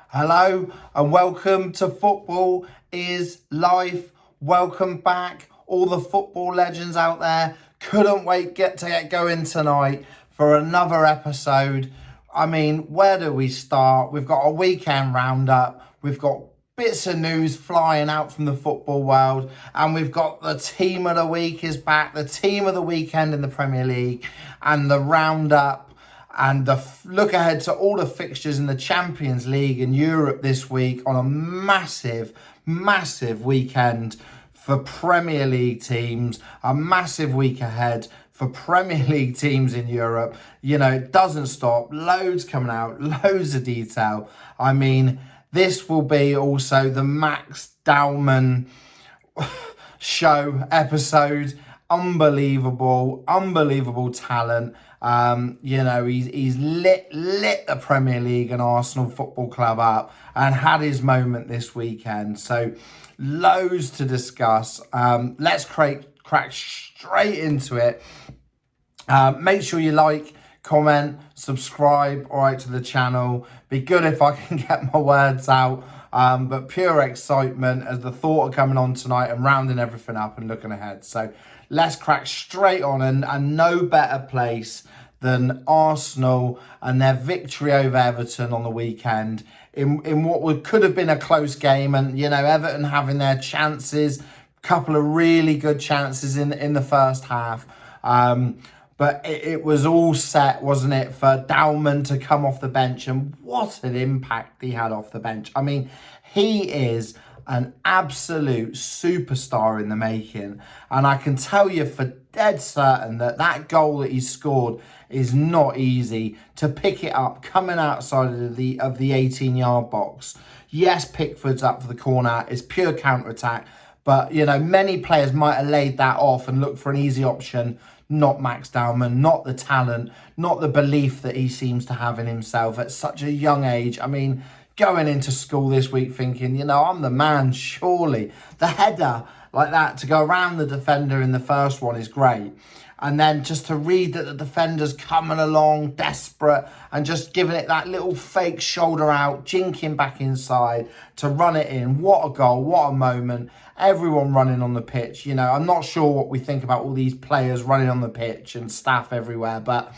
Hello and welcome to Football is Life. Welcome back, all the football legends out there. Couldn't wait to get going tonight for another episode. I mean, where do we start? We've got a weekend roundup. We've got bits of news flying out from the football world, and we've got the team of the week is back, the team of the weekend in the Premier League, and the roundup and the look ahead to all the fixtures in the Champions League in Europe this week on a massive weekend for Premier League teams, a massive week ahead for Premier League teams in Europe. You know, it doesn't stop. Loads coming out, loads of detail. I mean, this will be also the Max Dowman show episode. Unbelievable talent. He's lit the Premier League and Arsenal Football Club up and had his moment this weekend. So loads to discuss. Let's crack straight into it. Make sure you like, comment, subscribe, all right, to the channel. Be good if I can get my words out. But pure excitement as the thought of coming on tonight and rounding everything up and looking ahead. So let's crack straight on, and no better place than Arsenal and their victory over Everton on the weekend in what could have been a close game. And, you know, Everton having their chances, a couple of really good chances in the first half. But it was all set, wasn't it, for Dowman to come off the bench. And what an impact he had off the bench. I mean, he is an absolute superstar in the making. And I can tell you for dead certain that goal that he scored is not easy to pick it up coming outside of the 18-yard box. Yes, Pickford's up for the corner. It's pure counter-attack. But, you know, many players might have laid that off and looked for an easy option. Not Max Dowman, not the talent, not the belief that he seems to have in himself at such a young age. I mean, going into school this week thinking, you know, I'm the man, surely. The header like that to go around the defender in the first one is great. And then just to read that the defender's coming along, desperate, and just giving it that little fake shoulder out, jinking back inside to run it in. What a goal, what a moment. Everyone running on the pitch. You know, I'm not sure what we think about all these players running on the pitch and staff everywhere, but,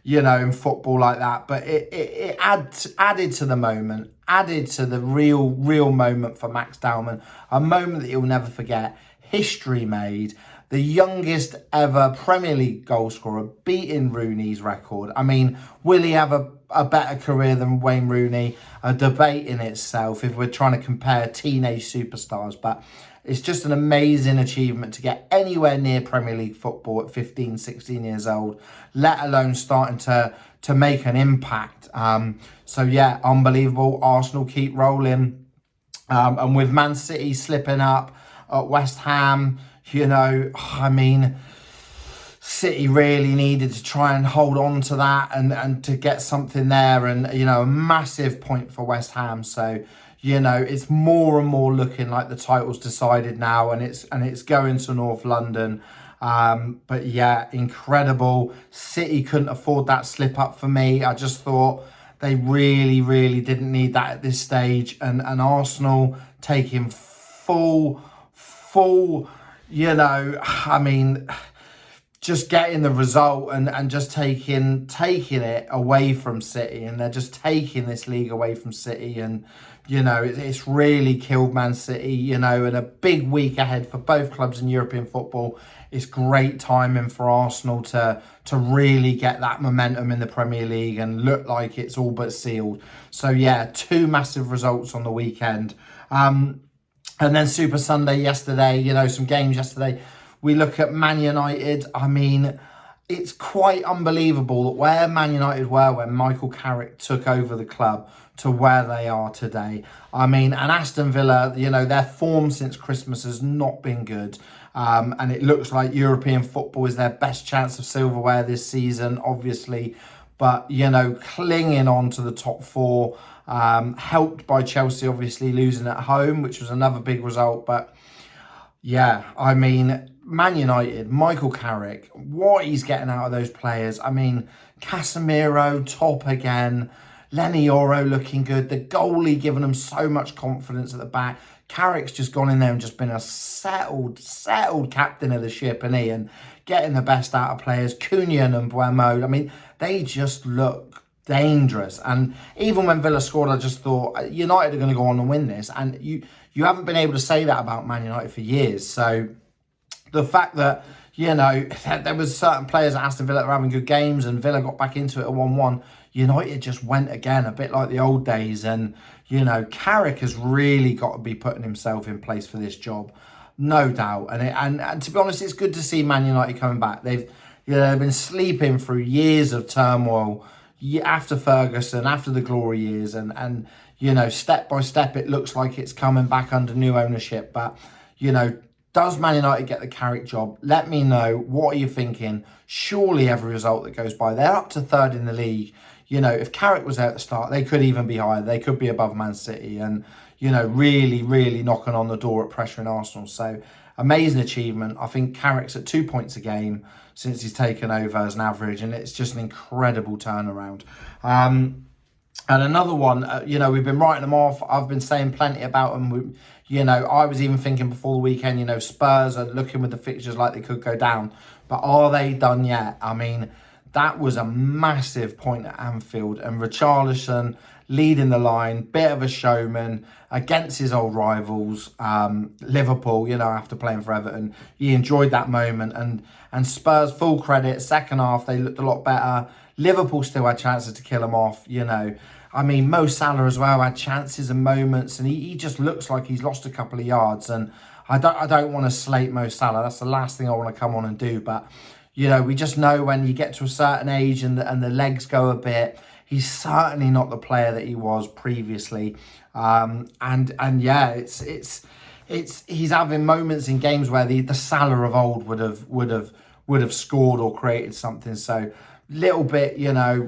you know, in football like that. But it added to the moment, added to the real moment for Max Dowman. A moment that he'll never forget. History made. The youngest ever Premier League goal scorer, beating Rooney's record. I mean, will he have a better career than Wayne Rooney? A debate in itself if we're trying to compare teenage superstars. But it's just an amazing achievement to get anywhere near Premier League football at 15, 16 years old, let alone starting to make an impact. So, yeah, unbelievable. Arsenal keep rolling. And with Man City slipping up at West Ham, you know, I mean, City really needed to try and hold on to that and to get something there. And, you know, a massive point for West Ham. So, you know, it's more and more looking like the title's decided now, and it's going to North London. But yeah, incredible. City couldn't afford that slip up for me. I just thought they really didn't need that at this stage. And Arsenal taking full, you know, I mean, just getting the result and just taking it away from City. And they're just taking this league away from City. And, you know, it's really killed Man City, you know, and a big week ahead for both clubs in European football. It's great timing for Arsenal to really get that momentum in the Premier League and look like it's all but sealed. So, yeah, two massive results on the weekend. And then Super Sunday yesterday, you know, some games yesterday. We look at Man United. I mean, it's quite unbelievable that where Man United were when Michael Carrick took over the club to where they are today. I mean, and Aston Villa, you know, their form since Christmas has not been good. And it looks like European football is their best chance of silverware this season, obviously. But, you know, clinging on to the top four, helped by Chelsea obviously losing at home, which was another big result. But, yeah, I mean, Man United, Michael Carrick, what he's getting out of those players. I mean, Casemiro, top again. Lenny Yoro looking good. The goalie giving them so much confidence at the back. Carrick's just gone in there and just been a settled captain of the ship, and Ian getting the best out of players. Cunha and Buemo. I mean, they just look dangerous. And even when Villa scored, I just thought United are going to go on and win this. And you haven't been able to say that about Man United for years. So the fact that, there was certain players at Aston Villa that were having good games and Villa got back into it at 1-1. United just went again, a bit like the old days. And, Carrick has really got to be putting himself in place for this job, no doubt. And to be honest, it's good to see Man United coming back. They've been sleeping through years of turmoil after Ferguson, after the glory years. And step by step, it looks like it's coming back under new ownership. But, does Man United get the Carrick job? Let me know. What are you thinking? Surely every result that goes by, they're up to third in the league. If Carrick was there at the start, they could even be higher. They could be above Man City and, really, really knocking on the door at pressuring Arsenal. So amazing achievement. I think Carrick's at 2 points a game since he's taken over as an average, and it's just an incredible turnaround. And another one, we've been writing them off. I've been saying plenty about them. I was even thinking before the weekend, Spurs are looking with the fixtures like they could go down. But are they done yet? I mean, that was a massive point at Anfield. And Richarlison leading the line, bit of a showman against his old rivals, Liverpool, after playing for Everton. He enjoyed that moment. And Spurs, full credit, second half, they looked a lot better. Liverpool still had chances to kill them off, I mean, Mo Salah as well had chances and moments, and he just looks like he's lost a couple of yards. And I don't want to slate Mo Salah. That's the last thing I want to come on and do. But, we just know when you get to a certain age and the legs go a bit, he's certainly not the player that he was previously. He's having moments in games where the Salah of old would have scored or created something. So little bit,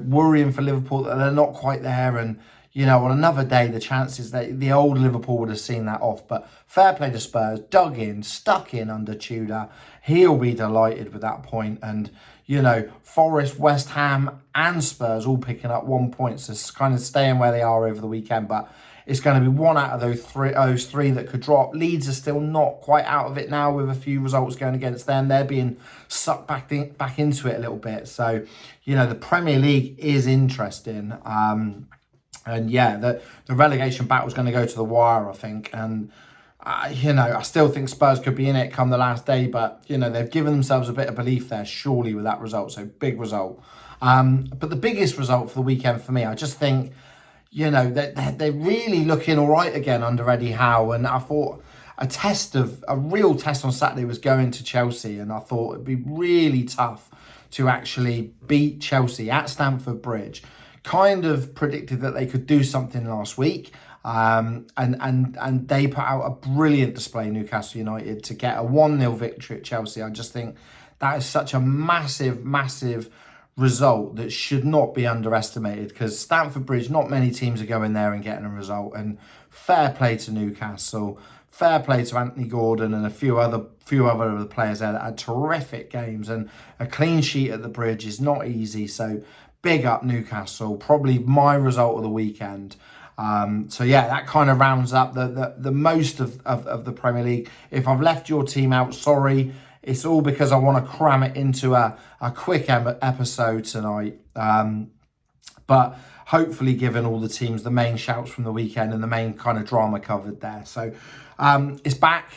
worrying for Liverpool that they're not quite there. And, on another day, the chances that the old Liverpool would have seen that off. But fair play to Spurs, dug in, stuck in under Tudor. He'll be delighted with that point. And, Forest, West Ham and Spurs all picking up 1 point. So kind of staying where they are over the weekend. But it's going to be one out of those three that could drop. Leeds are still not quite out of it now with a few results going against them. They're being sucked back into it a little bit. So, the Premier League is interesting. The relegation battle is going to go to the wire, I think. And, I still think Spurs could be in it come the last day. But, they've given themselves a bit of belief there, surely, with that result. So, big result. But the biggest result for the weekend for me, I just think, they're really looking all right again under Eddie Howe. And I thought a real test on Saturday was going to Chelsea. And I thought it'd be really tough to actually beat Chelsea at Stamford Bridge. Kind of predicted that they could do something last week. And they put out a brilliant display, Newcastle United, to get a 1-0 victory at Chelsea. I just think that is such a massive result that should not be underestimated, because Stamford Bridge, not many teams are going there and getting a result. And fair play to Newcastle, fair play to Anthony Gordon and a few other players there that had terrific games. And a clean sheet at the Bridge is not easy. So big up Newcastle, probably my result of the weekend. That kind of rounds up the most of the Premier League. If I've left your team out, sorry. It's all because I want to cram it into a quick episode tonight. But hopefully giving all the teams the main shouts from the weekend and the main kind of drama covered there. So it's back.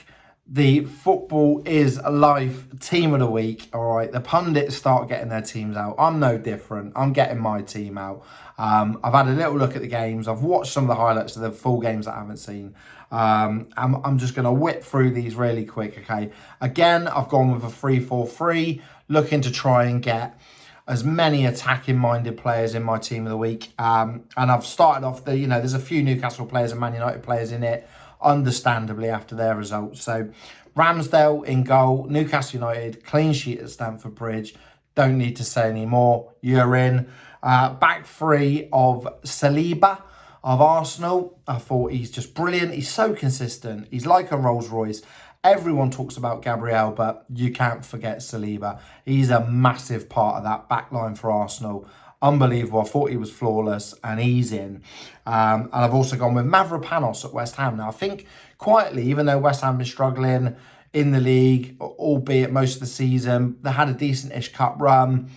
The Football is Life Team of the Week. All right, the pundits start getting their teams out. I'm no different. I'm getting my team out. I've had a little look at the games. I've watched some of the highlights of the full games that I haven't seen. I'm just going to whip through these really quick, okay? Again, I've gone with a 3-4-3, looking to try and get as many attacking-minded players in my team of the week. And I've started off there's a few Newcastle players and Man United players in it, understandably, after their results. So Ramsdale in goal, Newcastle United, clean sheet at Stamford Bridge. Don't need to say any more. You're in. Back three of Saliba of Arsenal. I thought he's just brilliant. He's so consistent. He's like a Rolls Royce. Everyone talks about Gabriel, but you can't forget Saliba. He's a massive part of that back line for Arsenal. unbelievable. I thought he was flawless, and he's in. And I've also gone with Mavropanos at West Ham. Now, I think quietly, even though West Ham been struggling in the league, albeit most of the season, they had a decent-ish cup run,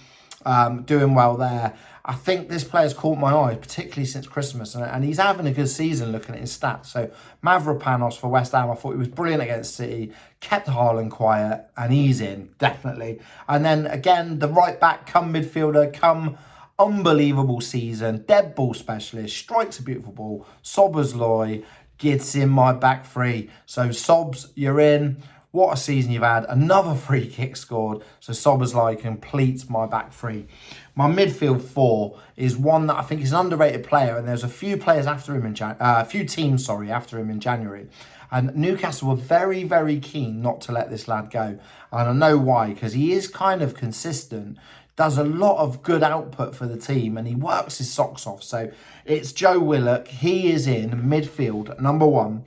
doing well there. I think this player's caught my eye, particularly since Christmas, and he's having a good season looking at his stats. So Mavropanos for West Ham, I thought he was brilliant against City, kept Haaland quiet, and he's in, definitely. And then again, the right back, come midfielder, come unbelievable season, dead ball specialist, strikes a beautiful ball, Szoboszlai gets in my back three. So Sobs, you're in. What a season you've had. Another free kick scored. So Szoboszlai completes my back three. My midfield four is one that I think is an underrated player, and there's a few players after him in after him in January. And Newcastle were very, very keen not to let this lad go. And I know why, because he is kind of consistent, does a lot of good output for the team, and he works his socks off. So it's Joe Willock. He is in midfield, number one.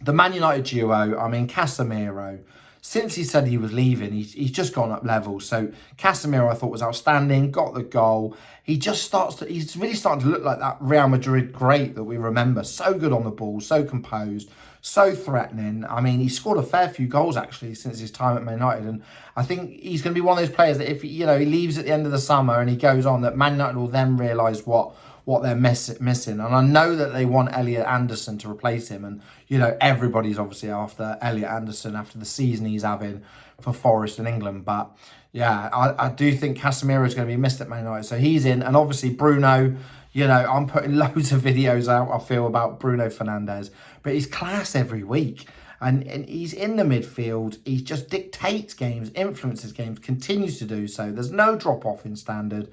The Man United duo, I mean, Casemiro, since he said he was leaving, he's just gone up levels. So Casemiro, I thought, was outstanding, got the goal. He's really starting to look like that Real Madrid great that we remember. So good on the ball, so composed, so threatening. I mean, he scored a fair few goals, actually, since his time at Man United. And I think he's going to be one of those players that if, he leaves at the end of the summer and he goes on, that Man United will then realise what they're missing. And I know that they want Elliot Anderson to replace him. And, everybody's obviously after Elliot Anderson after the season he's having for Forest in England. But, yeah, I do think Casemiro is going to be missed at Man United. So he's in. And obviously Bruno, I'm putting loads of videos out, I feel, about Bruno Fernandes. But he's class every week. And he's in the midfield. He just dictates games, influences games, continues to do so. There's no drop-off in standard.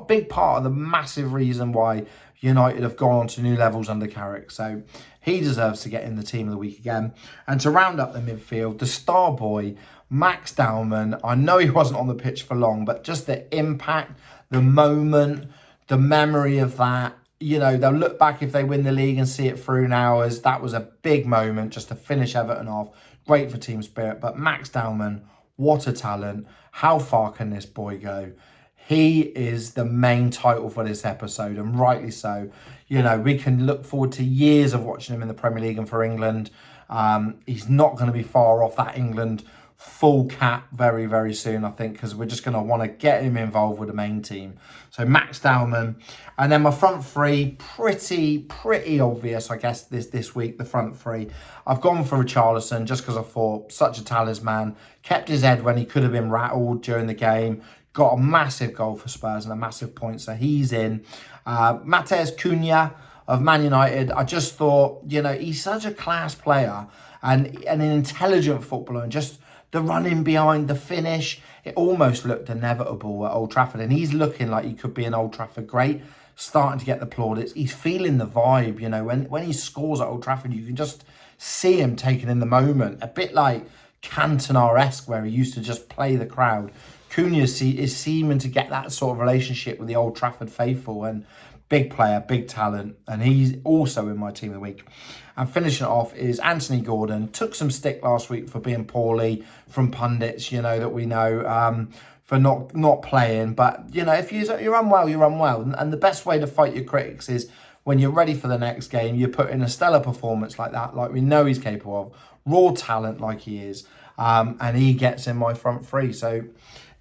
Big part of the massive reason why United have gone on to new levels under Carrick. So he deserves to get in the team of the week again. And to round up the midfield, the star boy, Max Dowman. I know he wasn't on the pitch for long, but just the impact, the moment, the memory of that. They'll look back if they win the league and see it through now as that was a big moment just to finish Everton off. Great for team spirit. But Max Dowman, what a talent. How far can this boy go? He is the main title for this episode, and rightly so. We can look forward to years of watching him in the Premier League and for England. He's not going to be far off that England full cap very, very soon, I think, because we're just going to want to get him involved with the main team. So Max Dowman. And then my front three, pretty obvious, I guess, this week, the front three. I've gone for Richarlison just because I thought such a talisman. Kept his head when he could have been rattled during the game. Got a massive goal for Spurs and a massive point, so he's in. Matheus Cunha of Man United. I just thought, he's such a class player and an intelligent footballer, and just the running behind, the finish, it almost looked inevitable at Old Trafford. And he's looking like he could be an Old Trafford great, starting to get the plaudits. He's feeling the vibe, when he scores at Old Trafford, you can just see him taking in the moment. A bit like Cantona-esque, where he used to just play the crowd. Cunha is seeming to get that sort of relationship with the Old Trafford faithful, and big player, big talent, and he's also in my team of the week. And finishing it off is Anthony Gordon. Took some stick last week for being poorly from pundits, that we know, for not playing. But, if you're unwell, you're unwell. And the best way to fight your critics is when you're ready for the next game, you put in a stellar performance like that, like we know he's capable of. Raw talent like he is. And he gets in my front three. So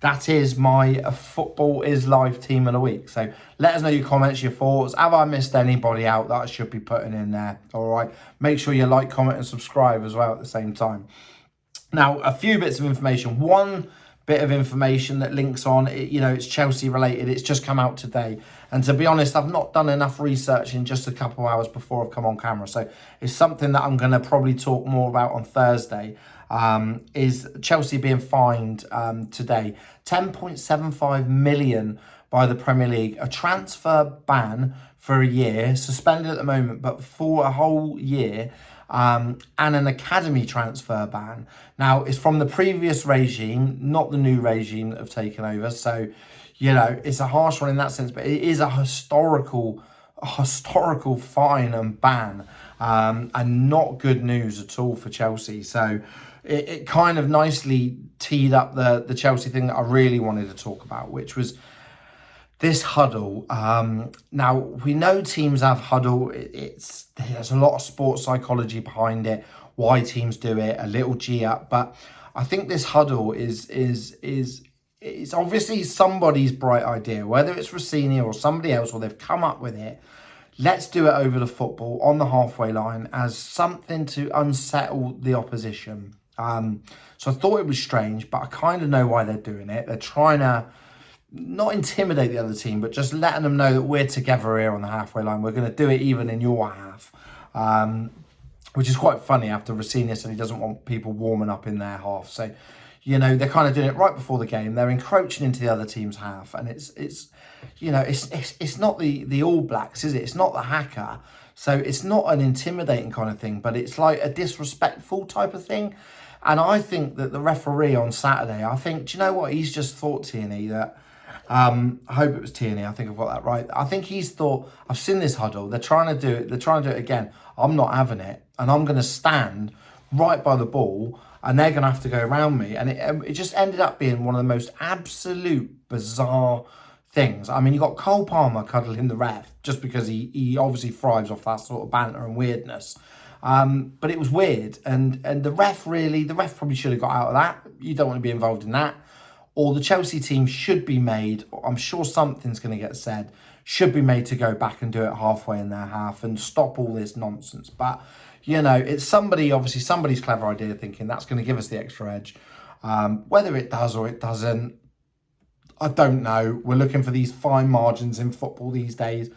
that is my Football is Live team of the week. So let us know your comments, your thoughts. Have I missed anybody out that I should be putting in there? All right. Make sure you like, comment and subscribe as well at the same time. Now, a few bits of information. One bit of information that links on, it's Chelsea related. It's just come out today. And to be honest, I've not done enough research in just a couple of hours before I've come on camera. So it's something that I'm going to probably talk more about on Thursday. Is Chelsea being fined today 10.75 million by the Premier League, a transfer ban for a year, suspended at the moment, but for a whole year, and an academy transfer ban. Now, it's from the previous regime, not the new regime that have taken over. So, it's a harsh one in that sense, but it is a historical fine and ban, and not good news at all for Chelsea. So it kind of nicely teed up the Chelsea thing that I really wanted to talk about, which was This huddle, now we know teams have huddle. There's a lot of sports psychology behind it, why teams do it, a little G up. But I think this huddle is it's obviously somebody's bright idea, whether it's Rossini or somebody else, or they've come up with it. Let's do it over the football on the halfway line as something to unsettle the opposition. So I thought it was strange, but I kind of know why they're doing it. They're trying to not intimidate the other team, but just letting them know that we're together here on the halfway line. We're going to do it even in your half, which is quite funny after Rossini said he doesn't want people warming up in their half. So, you know, they're kind of doing it right before the game. They're encroaching into the other team's half, and it's not the All Blacks, is it? It's not the Haka. So it's not an intimidating kind of thing, but it's like a disrespectful type of thing. And I think that the referee on Saturday, do you know what? He's just thought, Tierney, that I hope it was Tierney. I think I've got that right. I think he's thought, I've seen this huddle. They're trying to do it. They're trying to do it again. I'm not having it. And I'm going to stand right by the ball and they're going to have to go around me. And it just ended up being one of the most absolute bizarre things. I mean, you got Cole Palmer cuddling the ref just because he obviously thrives off that sort of banter and weirdness. But it was weird. And the ref probably should have got out of that. You don't want to be involved in that. Or the Chelsea team should be made, I'm sure something's going to get said, should be made to go back and do it halfway in their half and stop all this nonsense. But, you know, it's somebody's clever idea thinking that's going to give us the extra edge. Whether it does or it doesn't, I don't know. We're looking for these fine margins in football these days.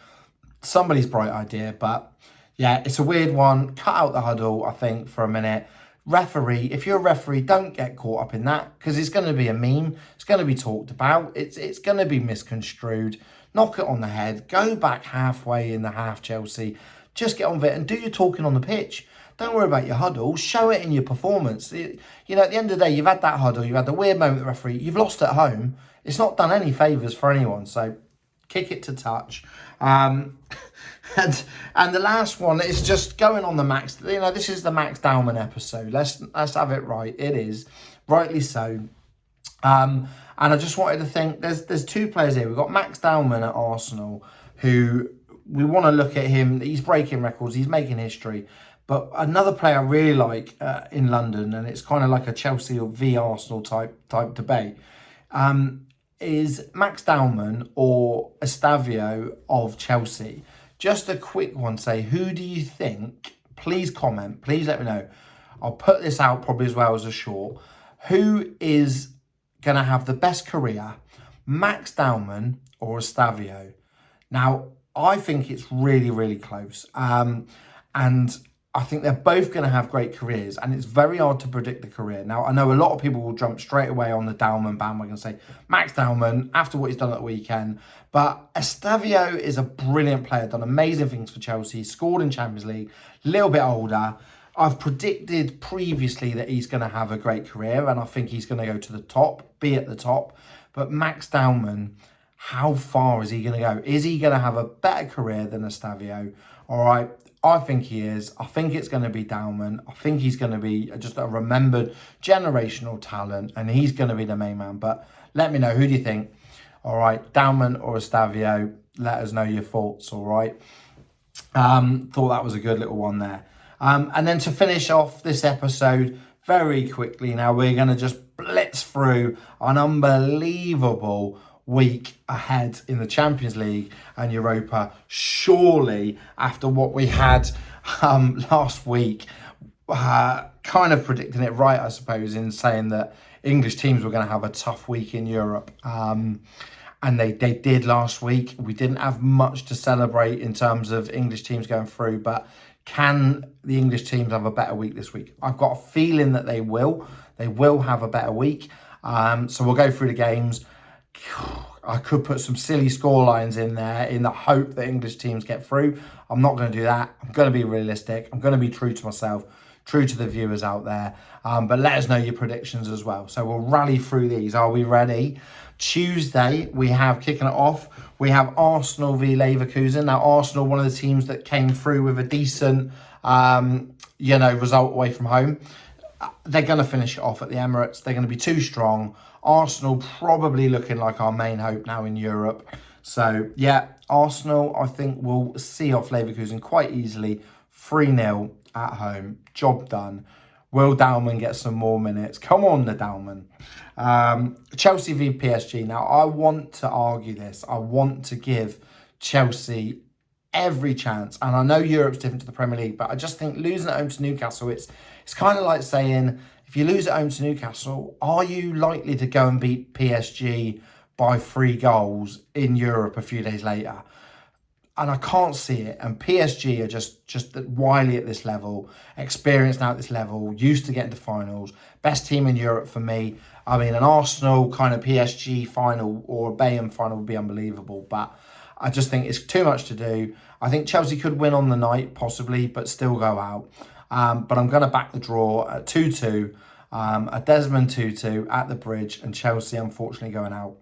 Somebody's bright idea, but yeah, it's a weird one. Cut out the huddle, I think, for a minute. Referee, if you're a referee, don't get caught up in that because it's going to be a meme. It's going to be talked about. It's going to be misconstrued. Knock it on the head. Go back halfway in the half, Chelsea. Just get on with it and do your talking on the pitch. Don't worry about your huddle. Show it in your performance. At the end of the day, you've had that huddle. You've had the weird moment with the referee. You've lost at home. It's not done any favours for anyone. So kick it to touch. And the last one is just going on the Max. This is the Max Dowman episode. Let's have it right. It is rightly so. And I just wanted to think there's two players here. We've got Max Dowman at Arsenal, who we want to look at him. He's breaking records. He's making history. But another player I really like in London, and it's kind of like a Chelsea or v Arsenal type debate, is Max Dowman or Estavio of Chelsea. Just a quick one, say, who do you think? Please comment. Please let me know. I'll put this out probably as well as a short. Who is going to have the best career, Max Dowman or Estavio? Now, I think it's really, really close. And I think they're both going to have great careers, and it's very hard to predict the career. Now, I know a lot of people will jump straight away on the Dowman bandwagon and say, Max Dowman, after what he's done at the weekend. But Estavio is a brilliant player, done amazing things for Chelsea, scored in Champions League, a little bit older. I've predicted previously that he's going to have a great career, and I think he's going to go to the top, be at the top. But Max Dowman, how far is he going to go? Is he going to have a better career than Estavio? All right. I think he is. I think it's going to be Dowman. I think he's going to be just a remembered generational talent, and he's going to be the main man. But let me know, who do you think? All right, Dowman or Estavio? Let us know your thoughts, all right? Thought that was a good little one there. And then to finish off this episode very quickly now, we're going to just blitz through an unbelievable week ahead in the Champions League and Europa. Surely, after what we had last week, kind of predicting it right, I suppose, in saying that English teams were going to have a tough week in Europe. And they did last week. We didn't have much to celebrate in terms of English teams going through, but can the English teams have a better week this week? I've got a feeling that they will. They will have a better week. So we'll go through the games. I could put some silly scorelines in there in the hope that English teams get through. I'm not going to do that. I'm going to be realistic. I'm going to be true to myself, true to the viewers out there. But let us know your predictions as well. So we'll rally through these. Are we ready? Tuesday, we have kicking it off. We have Arsenal v Leverkusen. Now, Arsenal, one of the teams that came through with a decent, result away from home. They're going to finish it off at the Emirates. They're going to be too strong. Arsenal probably looking like our main hope now in Europe. So, yeah, Arsenal, I think, will see off Leverkusen quite easily. 3-0 at home. Job done. Will Dowman get some more minutes? Come on, the Dowman. Chelsea v PSG. Now, I want to argue this. I want to give Chelsea every chance. And I know Europe's different to the Premier League, but I just think losing at home to Newcastle, it's kind of like saying, if you lose at home to Newcastle, are you likely to go and beat PSG by 3 goals in Europe a few days later? And I can't see it. And PSG are just wily at this level, experienced now at this level, used to getting to finals. Best team in Europe for me. I mean, an Arsenal kind of PSG final or a Bayern final would be unbelievable. But I just think it's too much to do. I think Chelsea could win on the night, possibly, but still go out. But I'm going to back the draw at 2-2, a Desmond 2-2 at the Bridge, and Chelsea, unfortunately, going out.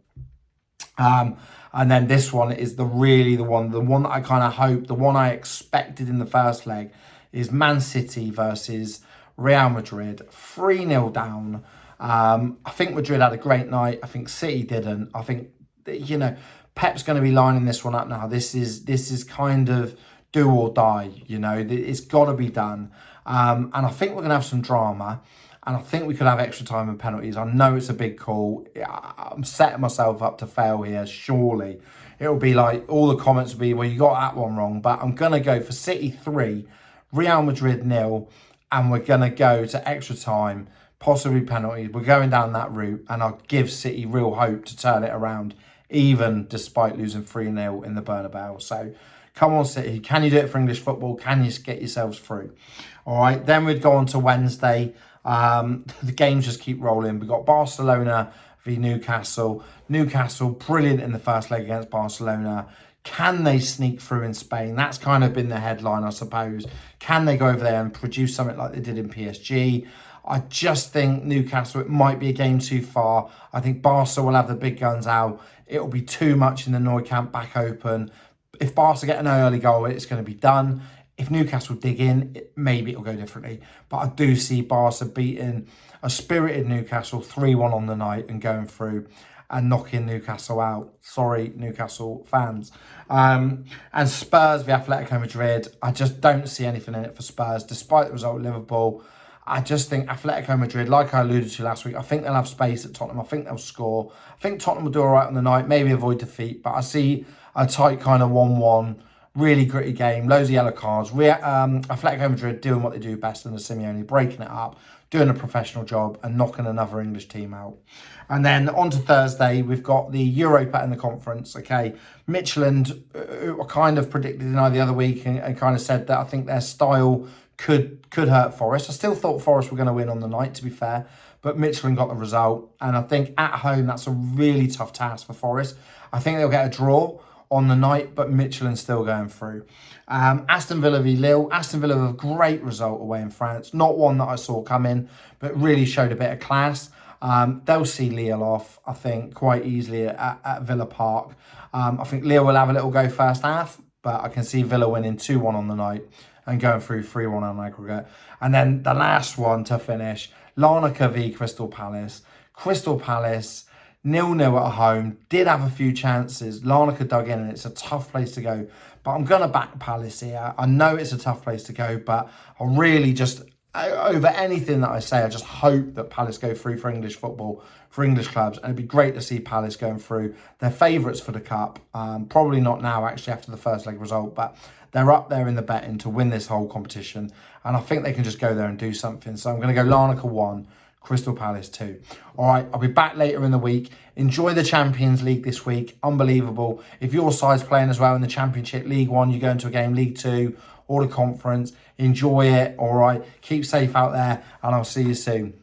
And then this one is the one that I kind of hope, the one I expected in the first leg, is Man City versus Real Madrid, 3-0 down. I think Madrid had a great night. I think City didn't. I think, Pep's going to be lining this one up now. This is kind of do or die, It's got to be done. And I think we're going to have some drama. And I think we could have extra time and penalties. I know it's a big call. I'm setting myself up to fail here, surely. It'll be like, all the comments will be, well, you got that one wrong. But I'm going to go for City 3, Real Madrid 0. And we're going to go to extra time, possibly penalties. We're going down that route. And I'll give City real hope to turn it around, even despite losing 3-0 in the Bernabeu. So, come on, City. Can you do it for English football? Can you get yourselves through? All right, then we'd go on to Wednesday. The games just keep rolling. We've got Barcelona v Newcastle. Newcastle, brilliant in the first leg against Barcelona. Can they sneak through in Spain? That's kind of been the headline, I suppose. Can they go over there and produce something like they did in PSG? I just think Newcastle, it might be a game too far. I think Barca will have the big guns out. It'll be too much in the Nou Camp back open. If Barca get an early goal, it's going to be done. If Newcastle dig in, maybe it'll go differently. But I do see Barca beating a spirited Newcastle 3-1 on the night and going through and knocking Newcastle out. Sorry, Newcastle fans. And Spurs v Atletico Madrid, I just don't see anything in it for Spurs, despite the result of Liverpool. I just think Atletico Madrid, like I alluded to last week, I think they'll have space at Tottenham. I think they'll score. I think Tottenham will do all right on the night, maybe avoid defeat. But I see a tight kind of 1-1. Really gritty game, loads of yellow cards. Atletico Madrid doing what they do best under Simeone, breaking it up, doing a professional job and knocking another English team out. And then on to Thursday, we've got the Europa in the conference. Okay, Midtjylland, who I kind of predicted the other week and kind of said that I think their style could hurt Forest. I still thought Forest were going to win on the night, to be fair, but Midtjylland got the result. And I think at home, that's a really tough task for Forest. I think they'll get a draw on the night, but Midtjylland's still going through. Aston Villa v Lille. Aston Villa with a great result away in France. Not one that I saw coming, but really showed a bit of class. They'll see Lille off, I think, quite easily at Villa Park. I think Lille will have a little go first half, but I can see Villa winning 2-1 on the night and going through 3-1 on aggregate. And then the last one to finish, Larnaca v Crystal Palace. Crystal Palace, 0-0 at home, did have a few chances. Larnaca dug in and it's a tough place to go. But I'm going to back Palace here. I know it's a tough place to go, but I really just, over anything that I say, I just hope that Palace go through for English football, for English clubs. And it'd be great to see Palace going through. They're favourites for the Cup. Probably not now, actually, after the first leg result, but they're up there in the betting to win this whole competition. And I think they can just go there and do something. So I'm going to go Larnaca 1. Crystal Palace 2. All right, I'll be back later in the week. Enjoy the Champions League this week. Unbelievable. If your side's playing as well in the Championship, League 1, you go into a game, League 2, or the Conference. Enjoy it, all right? Keep safe out there, and I'll see you soon.